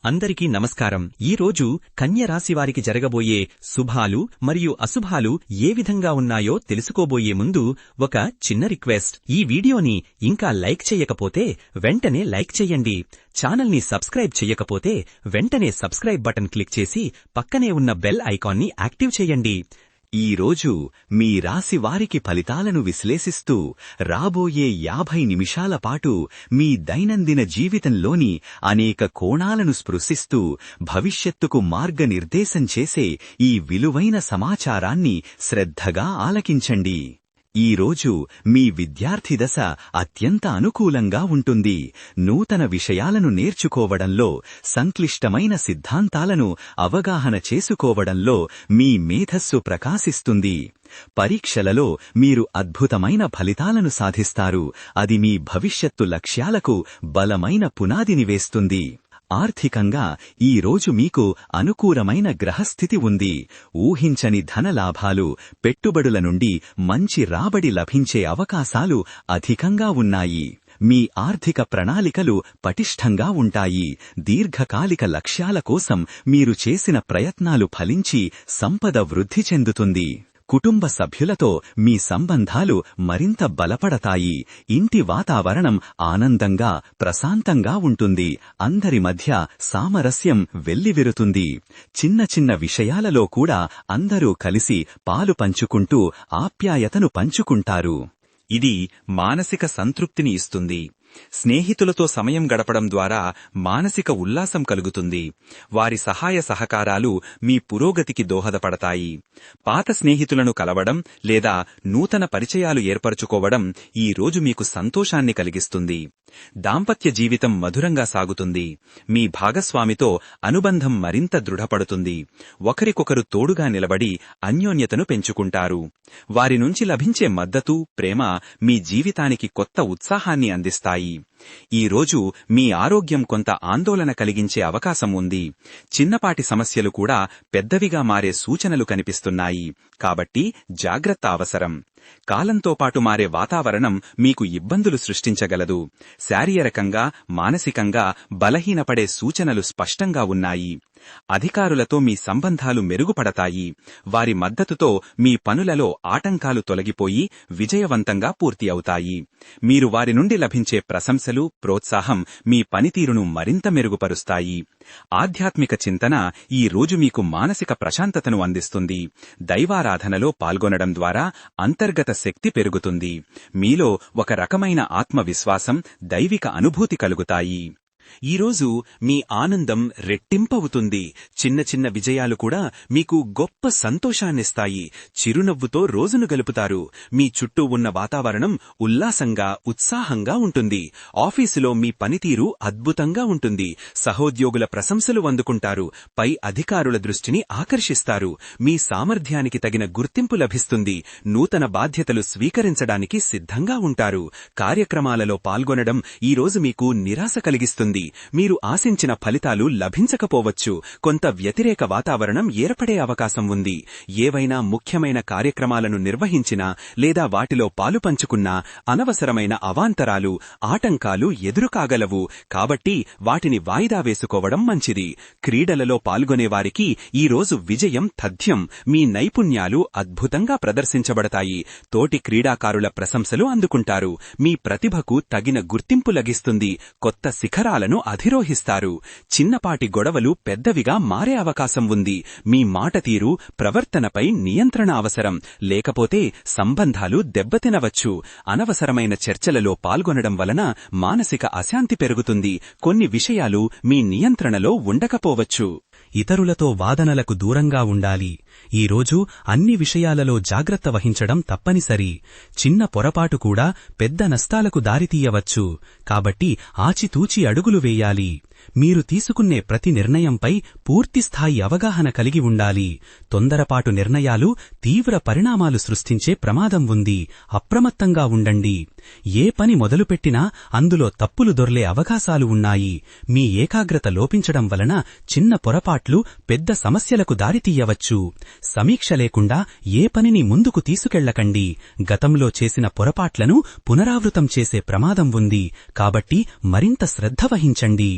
అందరికీ నమస్కారం. ఈరోజు కన్యరాశివారికి జరగబోయే శుభాలు మరియు అశుభాలు ఏ విధంగా ఉన్నాయో తెలుసుకోబోయే ముందు ఒక చిన్న రిక్వెస్ట్. ఈ వీడియోని ఇంకా లైక్ చెయ్యకపోతే వెంటనే లైక్ చెయ్యండి. ఛానల్ని సబ్స్క్రైబ్ చెయ్యకపోతే వెంటనే సబ్స్క్రైబ్ బటన్ క్లిక్ చేసి పక్కనే ఉన్న బెల్ ఐకాన్ని యాక్టివ్ చెయ్యండి. ఈరోజు మీ రాశి వారికి ఫలితాలను విశ్లేషిస్తూ రాబోయే 50 నిమిషాల పాటు మీ దైనందిన జీవితంలోని అనేక కోణాలను స్పృశిస్తూ భవిష్యత్తుకు మార్గనిర్దేశం చేసే ఈ విలువైన సమాచారాన్ని శ్రద్ధగా ఆలకించండి. ఈరోజు మీ విద్యార్థి దశ అత్యంత అనుకూలంగా ఉంటుంది. నూతన విషయాలను నేర్చుకోవడంలో, సంక్లిష్టమైన సిద్ధాంతాలను అవగాహన చేసుకోవడంలో మీ మేధస్సు ప్రకాశిస్తుంది. పరీక్షలలో మీరు అద్భుతమైన ఫలితాలను సాధిస్తారు. అది మీ భవిష్యత్తు లక్ష్యాలకు బలమైన పునాదిని వేస్తుంది. ఆర్థికంగా ఈ రోజు మీకు అనుకూలమైన గ్రహస్థితి ఉంది. ఊహించని ధనలాభాలు, పెట్టుబడుల నుండి మంచి రాబడి లభించే అవకాశాలు అధికంగా ఉన్నాయి. మీ ఆర్థిక ప్రణాళికలు పటిష్టంగా ఉంటాయి. దీర్ఘకాలిక లక్ష్యాల కోసం మీరు చేసిన ప్రయత్నాలు ఫలించి సంపద వృద్ధి చెందుతుంది. కుటుంబ సభ్యులతో మీ సంబంధాలు మరింత బలపడతాయి. ఇంటి వాతావరణం ఆనందంగా, ప్రశాంతంగా ఉంటుంది. అందరి మధ్య సామరస్యం వెల్లివిరుతుంది. చిన్న చిన్న విషయాలలో కూడా అందరూ కలిసి పాలు పంచుకుంటూ ఆప్యాయతను పంచుకుంటారు. ఇది మానసిక సంతృప్తిని ఇస్తుంది. స్నేహితులతో సమయం గడపడం ద్వారా మానసిక ఉల్లాసం కలుగుతుంది. వారి సహాయ సహకారాలు మీ పురోగతికి దోహదపడతాయి. పాత స్నేహితులను కలవడం లేదా నూతన పరిచయాలు ఏర్పరచుకోవడం ఈ రోజు మీకు సంతోషాన్ని కలిగిస్తుంది. దాంపత్య జీవితం మధురంగా సాగుతుంది. మీ భాగస్వామితో అనుబంధం మరింత దృఢపడుతుంది. ఒకరికొకరు తోడుగా నిలబడి అన్యోన్యతను పెంచుకుంటారు. వారి నుంచి లభించే మద్దతు, ప్రేమ మీ జీవితానికి కొత్త ఉత్సాహాన్ని అందిస్తాయి. ఈ రోజు మీ ఆరోగ్యం కొంత ఆందోళన కలిగించే అవకాశం ఉంది. చిన్నపాటి సమస్యలు కూడా పెద్దవిగా మారే సూచనలు కనిపిస్తున్నాయి. కాబట్టి జాగ్రత్త అవసరం. కాలంతో పాటు మారే వాతావరణం మీకు ఇబ్బందులు సృష్టించగలదు. శారీరకంగా, మానసికంగా బలహీనపడే సూచనలు స్పష్టంగా ఉన్నాయి. అధికారులతో మీ సంబంధాలు మెరుగుపడతాయి. వారి మద్దతుతో మీ పనులలో ఆటంకాలు తొలగిపోయి విజయవంతంగా పూర్తి అవుతాయి. మీరు వారి నుండి లభించే ప్రశంసలు, ప్రోత్సాహం మీ పనితీరును మరింత మెరుగుపరుస్తాయి. ఆధ్యాత్మిక చింతన ఈ రోజు మీకు మానసిక ప్రశాంతతను అందిస్తుంది. దైవారాధనలో పాల్గొనడం ద్వారా అంతర్గత శక్తి పెరుగుతుంది. మీలో ఒక రకమైన ఆత్మవిశ్వాసం, దైవిక అనుభూతి కలుగుతాయి. ఈరోజు మీ ఆనందం రెట్టింపవుతుంది. చిన్న చిన్న విజయాలు కూడా మీకు గొప్ప సంతోషాన్నిస్తాయి. చిరునవ్వుతో రోజును గలుపుతారు. మీ చుట్టూ ఉన్న వాతావరణం ఉల్లాసంగా, ఉత్సాహంగా ఉంటుంది. ఆఫీసులో మీ పనితీరు అద్భుతంగా ఉంటుంది. సహోద్యోగుల ప్రశంసలు అందుకుంటారు. పై అధికారుల దృష్టిని ఆకర్షిస్తారు. మీ సామర్థ్యానికి తగిన గుర్తింపు లభిస్తుంది. నూతన బాధ్యతలు స్వీకరించడానికి సిద్ధంగా ఉంటారు. కార్యక్రమాలలో పాల్గొనడం ఈరోజు మీకు నిరాశ కలిగిస్తుంది. మీరు ఆశించిన ఫలితాలు లభించకపోవచ్చు. కొంత వ్యతిరేక వాతావరణం ఏర్పడే అవకాశం ఉంది. ఏవైనా ముఖ్యమైన కార్యక్రమాలను నిర్వహించినా లేదా వాటిలో పాలుపంచుకున్నా అనవసరమైన అవాంతరాలు, ఆటంకాలు ఎదురుకాగలవు. కాబట్టి వాటిని వాయిదా వేసుకోవడం మంచిది. క్రీడలలో పాల్గొనేవారికి ఈరోజు విజయం తథ్యం. మీ నైపుణ్యాలు అద్భుతంగా ప్రదర్శించబడతాయి. తోటి క్రీడాకారుల ప్రశంసలు అందుకుంటారు. మీ ప్రతిభకు తగిన గుర్తింపు లభిస్తుంది. కొత్త శిఖరాలను అధిరోహిస్తారు. చిన్నపాటి గొడవలు పెద్దవిగా మారే అవకాశం ఉంది. మీ మాట తీరు, ప్రవర్తనపై నియంత్రణ అవసరం. లేకపోతే సంబంధాలు దెబ్బతినవచ్చు. అనవసరమైన చర్చలలో పాల్గొనడం వలన మానసిక అశాంతి పెరుగుతుంది. కొన్ని విషయాలు మీ నియంత్రణలో ఉండకపోవచ్చు. ఇతరులతో వాదనలకు దూరంగా ఉండాలి. ఈరోజు అన్ని విషయాలలో జాగ్రత్త వహించడం తప్పనిసరి. చిన్న పొరపాటు కూడా పెద్ద నష్టాలకు దారితీయవచ్చు. కాబట్టి ఆచితూచి అడుగులు వేయాలి. మీరు తీసుకునే ప్రతి నిర్ణయంపై పూర్తిస్థాయి అవగాహన కలిగి ఉండాలి. తొందరపాటు నిర్ణయాలు తీవ్ర పరిణామాలు సృష్టించే ప్రమాదం ఉంది. అప్రమత్తంగా ఉండండి. ఏ పని మొదలుపెట్టినా అందులో తప్పులు దొర్లే అవకాశాలు ఉన్నాయి. మీ ఏకాగ్రత లోపించడం వలన చిన్న పొరపాట్లు పెద్ద సమస్యలకు దారితీయవచ్చు. సమీక్ష లేకుండా ఏ పనిని ముందుకు తీసుకెళ్లకండి. గతంలో చేసిన పొరపాట్లను పునరావృతం చేసే ప్రమాదం ఉంది. కాబట్టి మరింత శ్రద్ధ వహించండి.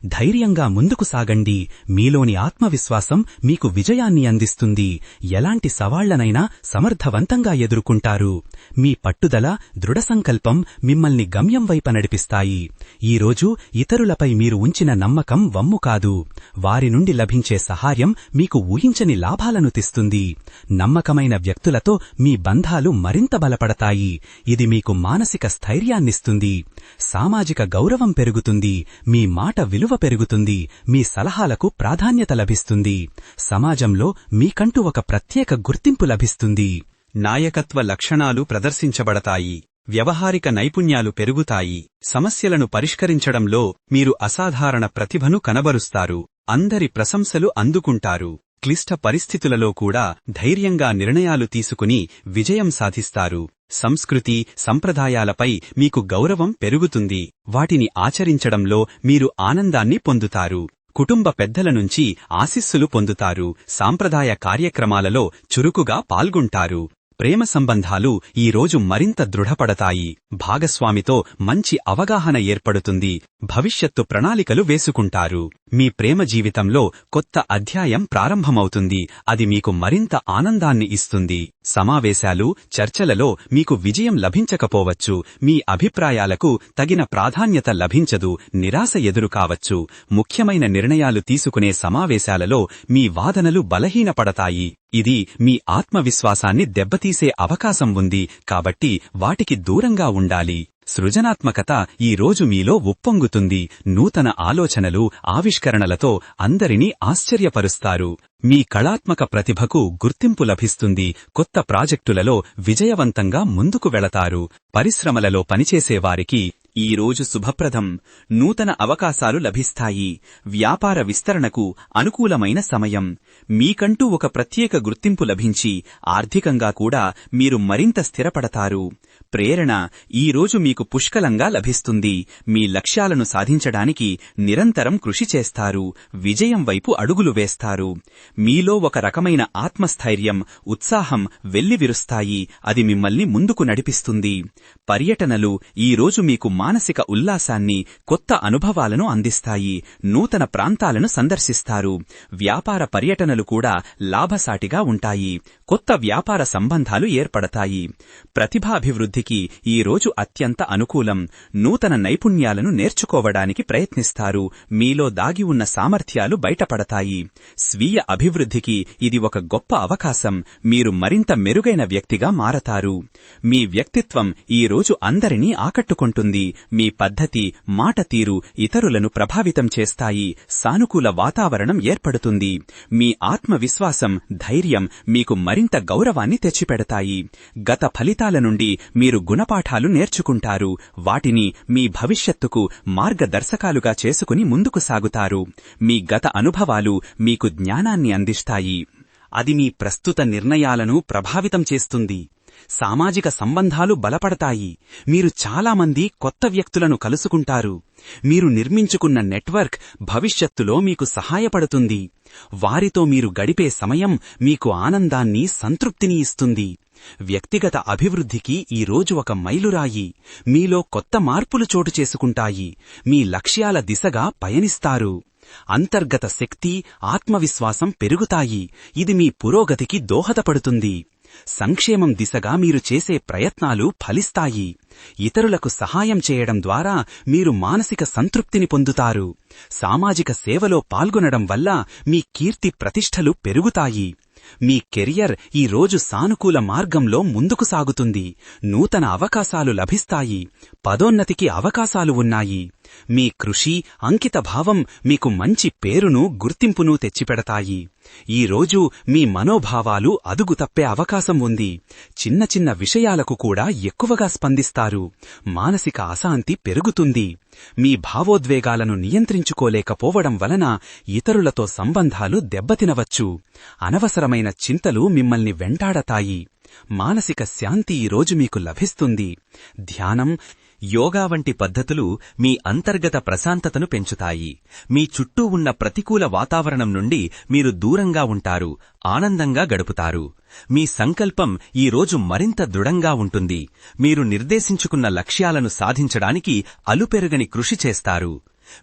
ధైర్యంగా ముందుకు సాగండి. మీలోని ఆత్మవిశ్వాసం మీకు విజయాన్ని అందిస్తుంది. ఎలాంటి సవాళ్లనైనా సమర్థవంతంగా ఎదుర్కొంటారు. మీ పట్టుదల, దృఢసంకల్పం మిమ్మల్ని గమ్యం వైపు నడిపిస్తాయి. ఈరోజు ఇతరులపై మీరు ఉంచిన నమ్మకం వమ్ము కాదు. వారి నుండి లభించే సహాయం మీకు ఊహించని లాభాలను తెస్తుంది. నమ్మకమైన వ్యక్తులతో మీ బంధాలు మరింత బలపడతాయి. ఇది మీకు మానసిక స్థైర్యాన్నిస్తుంది. సామాజిక గౌరవం పెరుగుతుంది. మీ మాట విలువ పెరుగుతుంది. మీ సలహాలకు ప్రాధాన్యత లభిస్తుంది. సమాజంలో మీకంటూ ఒక ప్రత్యేక గుర్తింపు లభిస్తుంది. నాయకత్వ లక్షణాలు ప్రదర్శించబడతాయి. వ్యవహారిక నైపుణ్యాలు పెరుగుతాయి. సమస్యలను పరిష్కరించడంలో మీరు అసాధారణ ప్రతిభను కనబరుస్తారు. అందరి ప్రశంసలు అందుకుంటారు. క్లిష్ట పరిస్థితులలో కూడా ధైర్యంగా నిర్ణయాలు తీసుకుని విజయం సాధిస్తారు. సంస్కృతి, సంప్రదాయాలపై మీకు గౌరవం పెరుగుతుంది. వాటిని ఆచరించడంలో మీరు ఆనందాన్ని పొందుతారు. కుటుంబ పెద్దల నుంచి ఆశీస్సులు పొందుతారు. సాంప్రదాయ కార్యక్రమాలలో చురుకుగా పాల్గొంటారు. ప్రేమ సంబంధాలు ఈరోజు మరింత దృఢపడతాయి. భాగస్వామితో మంచి అవగాహన ఏర్పడుతుంది. భవిష్యత్తు ప్రణాళికలు వేసుకుంటారు. మీ ప్రేమ జీవితంలో కొత్త అధ్యాయం ప్రారంభమవుతుంది. అది మీకు మరింత ఆనందాన్ని ఇస్తుంది. సమావేశాలు, చర్చలలో మీకు విజయం లభించకపోవచ్చు. మీ అభిప్రాయాలకు తగిన ప్రాధాన్యత లభించదు. నిరాశ ఎదురుకావచ్చు. ముఖ్యమైన నిర్ణయాలు తీసుకునే సమావేశాలలో మీ వాదనలు బలహీనపడతాయి. ఇది మీ ఆత్మవిశ్వాసాన్ని దెబ్బతీసే అవకాశం ఉంది. కాబట్టి వాటికి దూరంగా ఉండాలి. సృజనాత్మకత ఈ రోజు మీలో ఉప్పొంగుతుంది. నూతన ఆలోచనలు, ఆవిష్కరణలతో అందరినీ ఆశ్చర్యపరుస్తారు. మీ కళాత్మక ప్రతిభకు గుర్తింపు లభిస్తుంది. కొత్త ప్రాజెక్టులలో విజయవంతంగా ముందుకు వెళతారు. పరిశ్రమలలో పనిచేసేవారికి ఈ రోజు శుభప్రదం. నూతన అవకాశాలు లభిస్తాయి. వ్యాపార విస్తరణకు అనుకూలమైన సమయం. మీకంటూ ఒక ప్రత్యేక గుర్తింపు లభించి ఆర్థికంగా కూడా మీరు మరింత స్థిరపడతారు. ప్రేరణ ఈ రోజు మీకు పుష్కలంగా లభిస్తుంది. మీ లక్ష్యాలను సాధించడానికి నిరంతరం కృషి చేస్తారు. విజయం వైపు అడుగులు వేస్తారు. మీలో ఒక రకమైన ఆత్మస్థైర్యం, ఉత్సాహం వెల్లివిరుస్తాయి. అది మిమ్మల్ని ముందుకు నడిపిస్తుంది. పర్యటనలు ఈ రోజు మీకు మానసిక ఉల్లాసాన్ని, కొత్త అనుభవాలను అందిస్తాయి. నూతన ప్రాంతాలను సందర్శిస్తారు. వ్యాపార పర్యటనలు కూడా లాభసాటిగా ఉంటాయి. కొత్త వ్యాపార సంబంధాలు ఏర్పడతాయి. ప్రతిభాభివృద్ధికి ఈ రోజు అత్యంత అనుకూలం. నూతన నైపుణ్యాలను నేర్చుకోవడానికి ప్రయత్నిస్తారు. మీలో దాగి ఉన్న సామర్థ్యాలు బయటపడతాయి. స్వీయ అభివృద్ధికి ఇది ఒక గొప్ప అవకాశం. మీరు మరింత మెరుగైన వ్యక్తిగా మారతారు. మీ వ్యక్తిత్వం ఈ రోజు అందరినీ ఆకట్టుకుంటుంది. మీ పద్ధతి, మాట తీరు ఇతరులను ప్రభావితం చేస్తాయి. సానుకూల వాతావరణం ఏర్పడుతుంది. మీ ఆత్మవిశ్వాసం, ధైర్యం మీకు మరింత గౌరవాన్ని తెచ్చిపెడతాయి. గత ఫలితాల నుండి మీరు గుణపాఠాలు నేర్చుకుంటారు. వాటిని మీ భవిష్యత్తుకు మార్గదర్శకాలుగా చేసుకుని ముందుకు సాగుతారు. మీ గత అనుభవాలు మీకు జ్ఞానాన్ని అందిస్తాయి. అది మీ ప్రస్తుత నిర్ణయాలను ప్రభావితం చేస్తుంది. సామాజిక సంబంధాలు బలపడతాయి. మీరు చాలామంది కొత్త వ్యక్తులను కలుసుకుంటారు. మీరు నిర్మించుకున్న నెట్వర్క్ భవిష్యత్తులో మీకు సహాయపడుతుంది. వారితో మీరు గడిపే సమయం మీకు ఆనందాన్ని, సంతృప్తిని ఇస్తుంది. వ్యక్తిగత అభివృద్ధికి ఈ రోజు ఒక మైలురాయి. మీలో కొత్త మార్పులు చోటు చేసుకుంటాయి. మీ లక్ష్యాల దిశగా పయనిస్తారు. అంతర్గత శక్తి, ఆత్మవిశ్వాసం పెరుగుతాయి. ఇది మీ పురోగతికి దోహదపడుతుంది. సంక్షేమం దిశగా మీరు చేసే ప్రయత్నాలు ఫలిస్తాయి. ఇతరులకు సహాయం చేయడం ద్వారా మీరు మానసిక సంతృప్తిని పొందుతారు. సామాజిక సేవలో పాల్గొనడం వల్ల మీ కీర్తి ప్రతిష్టలు పెరుగుతాయి. మీ కెరియర్ ఈ రోజు సానుకూల మార్గంలో ముందుకు సాగుతుంది. నూతన అవకాశాలు లభిస్తాయి. పదోన్నతికి అవకాశాలు ఉన్నాయి. మీ కృషి, అంకితభావం మీకు మంచి పేరును, గుర్తింపును తెచ్చిపెడతాయి. ఈ రోజు మీ మనోభావాలు అదుగు తప్పే అవకాశం ఉంది. చిన్న చిన్న విషయాలకు కూడా ఎక్కువగా స్పందిస్తారు. మానసిక అశాంతి పెరుగుతుంది. మీ భావోద్వేగాలను నియంత్రించుకోలేకపోవడం వలన ఇతరులతో సంబంధాలు దెబ్బతినవచ్చు. అనవసరమైన చింతలు మిమ్మల్ని వెంటాడతాయి. మానసిక శాంతి ఈరోజు మీకు లభిస్తుంది. ధ్యానం, యోగా వంటి పద్ధతులు మీ అంతర్గత ప్రశాంతతను పెంచుతాయి. మీ చుట్టూ ఉన్న ప్రతికూల వాతావరణం నుండి మీరు దూరంగా ఉంటారు. ఆనందంగా గడుపుతారు. మీ సంకల్పం ఈ రోజు మరింత దృఢంగా ఉంటుంది. మీరు నిర్దేశించుకున్న లక్ష్యాలను సాధించడానికి అలుపెరగని కృషి చేస్తారు.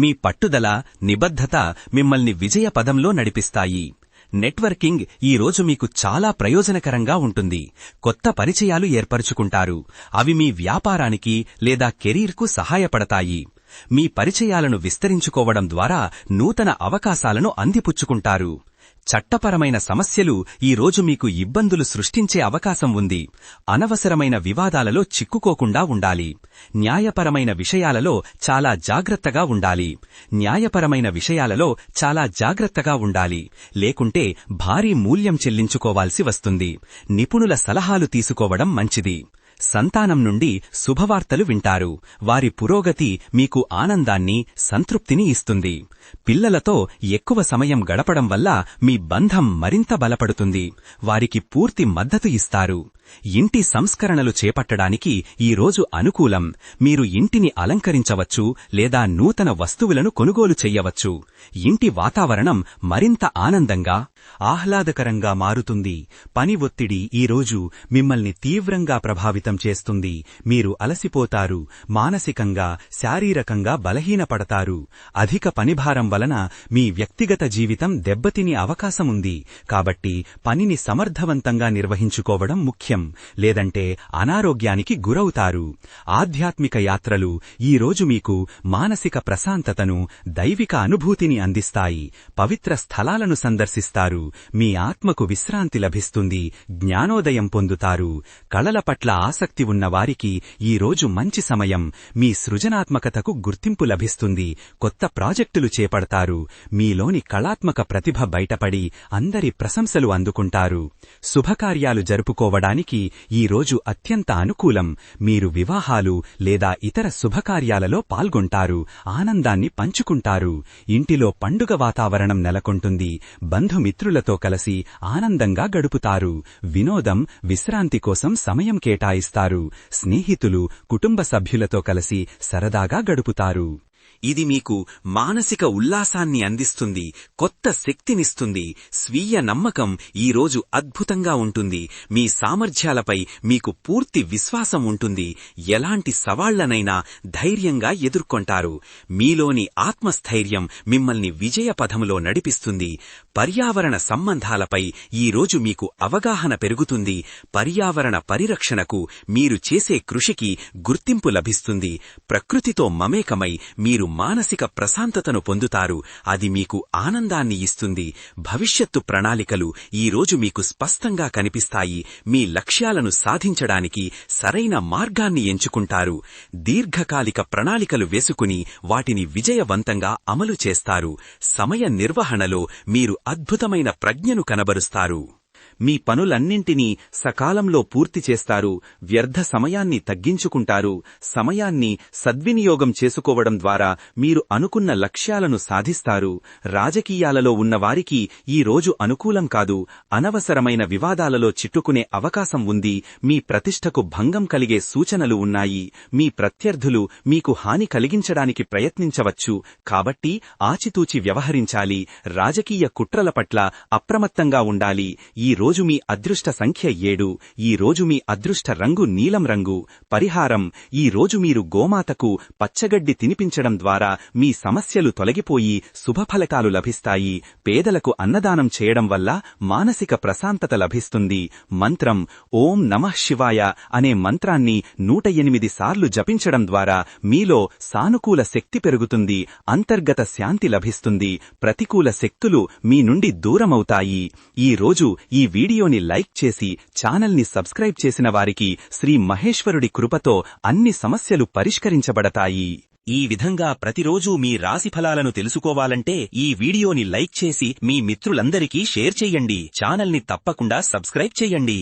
మీ పట్టుదల, నిబద్ధత మిమ్మల్ని విజయ పదంలో నడిపిస్తాయి. నెట్వర్కింగ్ ఈ రోజు మీకు చాలా ప్రయోజనకరంగా ఉంటుంది. కొత్త పరిచయాలు ఏర్పరుచుకుంటారు. అవి మీ వ్యాపారానికి లేదా కెరీర్కు సహాయపడతాయి. మీ పరిచయాలను విస్తరించుకోవడం ద్వారా నూతన అవకాశాలను అందిపుచ్చుకుంటారు. చట్టపరమైన సమస్యలు ఈ రోజు మీకు ఇబ్బందులు సృష్టించే అవకాశం ఉంది. అనవసరమైన వివాదాలలో చిక్కుకోకుండా ఉండాలి. న్యాయపరమైన విషయాలలో చాలా జాగ్రత్తగా ఉండాలి. లేకుంటే భారీ మూల్యం చెల్లించుకోవాల్సి వస్తుంది. నిపుణుల సలహాలు తీసుకోవడం మంచిది. సంతానం నుండి శుభవార్తలు వింటారు. వారి పురోగతి మీకు ఆనందాన్ని, సంతృప్తిని ఇస్తుంది. పిల్లలతో ఎక్కువ సమయం గడపడం వల్ల మీ బంధం మరింత బలపడుతుంది. వారికి పూర్తి మద్దతు ఇస్తారు. ఇంటి సంస్కరణలు చేపట్టడానికి ఈ రోజు అనుకూలం. మీరు ఇంటిని అలంకరించవచ్చు లేదా నూతన వస్తువులను కొనుగోలు చెయ్యవచ్చు. ఇంటి వాతావరణం మరింత ఆనందంగా, ఆహ్లాదకరంగా మారుతుంది. పని ఒత్తిడి ఈ రోజు మిమ్మల్ని తీవ్రంగా ప్రభావితం చేస్తుంది. మీరు అలసిపోతారు. మానసికంగా, శారీరకంగా బలహీనపడతారు. అధిక పనిభారం వలన మీ వ్యక్తిగత జీవితం దెబ్బతినే అవకాశముంది. కాబట్టి పనిని సమర్థవంతంగా నిర్వహించుకోవడం ముఖ్యం. లేదంటే అనారోగ్యానికి గురవుతారు. ఆధ్యాత్మిక యాత్రలు ఈ రోజు మీకు మానసిక ప్రశాంతతను, దైవిక అనుభూతిని అందిస్తాయి. పవిత్ర స్థలాలను సందర్శిస్తారు. మీ ఆత్మకు విశ్రాంతి లభిస్తుంది. జ్ఞానోదయం పొందుతారు. కళల పట్ల ఆసక్తి ఉన్నవారికి ఈ రోజు మంచి సమయం. మీ సృజనాత్మకతకు గుర్తింపు లభిస్తుంది. కొత్త ప్రాజెక్టులు చేపడతారు. మీలోని కళాత్మక ప్రతిభ బయటపడి అందరి ప్రశంసలు అందుకుంటారు. శుభకార్యాలు జరుపుకోవడానికి ఈ రోజు అత్యంత అనుకూలం. మీరు వివాహాలు లేదా ఇతర శుభకార్యాలలో పాల్గొంటారు. ఆనందాన్ని పంచుకుంటారు. ఇంటిలో పండుగ వాతావరణం నెలకొంటుంది. బంధుమిత్రులతో కలిసి ఆనందంగా గడుపుతారు. వినోదం, విశ్రాంతి కోసం సమయం కేటాయిస్తారు. స్నేహితులు, కుటుంబ సభ్యులతో కలిసి సరదాగా గడుపుతారు. ఇది మీకు మానసిక ఉల్లాసాన్ని అందిస్తుంది. కొత్త శక్తినిస్తుంది. స్వీయ నమ్మకం ఈ రోజు అద్భుతంగా ఉంటుంది. మీ సామర్థ్యాలపై మీకు పూర్తి విశ్వాసం ఉంటుంది. ఎలాంటి సవాళ్లనైనా ధైర్యంగా ఎదుర్కొంటారు. మీలోని ఆత్మస్థైర్యం మిమ్మల్ని విజయ పథంలో నడిపిస్తుంది. పర్యావరణ సంబంధాలపై ఈ రోజు మీకు అవగాహన పెరుగుతుంది. పర్యావరణ పరిరక్షణకు మీరు చేసే కృషికి గుర్తింపు లభిస్తుంది. ప్రకృతితో మమేకమై మీరు మానసిక ప్రశాంతతను పొందుతారు. అది మీకు ఆనందాన్ని ఇస్తుంది. భవిష్యత్తు ప్రణాళికలు ఈ రోజు మీకు స్పష్టంగా కనిపిస్తాయి. మీ లక్ష్యాలను సాధించడానికి సరైన మార్గాన్ని ఎంచుకుంటారు. దీర్ఘకాలిక ప్రణాళికలు వేసుకుని వాటిని విజయవంతంగా అమలు చేస్తారు. సమయ నిర్వహణలో మీరు అద్భుతమైన ప్రజ్ఞను కనబరుస్తారు. మీ పనులన్నింటినీ సకాలంలో పూర్తి చేస్తారు. వ్యర్థ సమయాన్ని తగ్గించుకుంటారు. సమయాన్ని సద్వినియోగం చేసుకోవడం ద్వారా మీరు అనుకున్న లక్ష్యాలను సాధిస్తారు. రాజకీయాలలో ఉన్నవారికి ఈ రోజు అనుకూలం కాదు. అనవసరమైన వివాదాలలో చిట్టుకునే అవకాశం ఉంది. మీ ప్రతిష్టకు భంగం కలిగే సూచనలు ఉన్నాయి. మీ ప్రత్యర్థులు మీకు హాని కలిగించడానికి ప్రయత్నించవచ్చు. కాబట్టి ఆచితూచి వ్యవహరించాలి. రాజకీయ కుట్రల పట్ల అప్రమత్తంగా ఉండాలి. ఈ రోజు మీ అదృష్ట సంఖ్య 7. ఈ రోజు మీ అదృష్ట రంగు నీలం రంగు. పరిహారం: ఈ రోజు మీరు గోమాతకు పచ్చగడ్డి తినిపించడం ద్వారా మీ సమస్యలు తొలగిపోయి శుభఫలితాలు లభిస్తాయి. పేదలకు అన్నదానం చేయడం వల్ల మానసిక ప్రశాంతత లభిస్తుంది. మంత్రం: ఓం నమః శివాయ అనే మంత్రాన్ని 108 సార్లు జపించడం ద్వారా మీలో సానుకూల శక్తి పెరుగుతుంది. అంతర్గత శాంతి లభిస్తుంది. ప్రతికూల శక్తులు మీ నుండి దూరమవుతాయి. ఈ రోజు ఈ వీడియోని లైక్ చేసి ఛానల్ని సబ్స్క్రైబ్ చేసిన వారికి శ్రీ మహేశ్వరుడి కృపతో అన్ని సమస్యలు పరిష్కరించబడతాయి. ఈ విధంగా ప్రతిరోజూ మీ రాశి ఫలాలను తెలుసుకోవాలంటే ఈ వీడియోని లైక్ చేసి మీ మిత్రులందరికీ షేర్ చెయ్యండి. ఛానల్ని తప్పకుండా సబ్స్క్రైబ్ చెయ్యండి.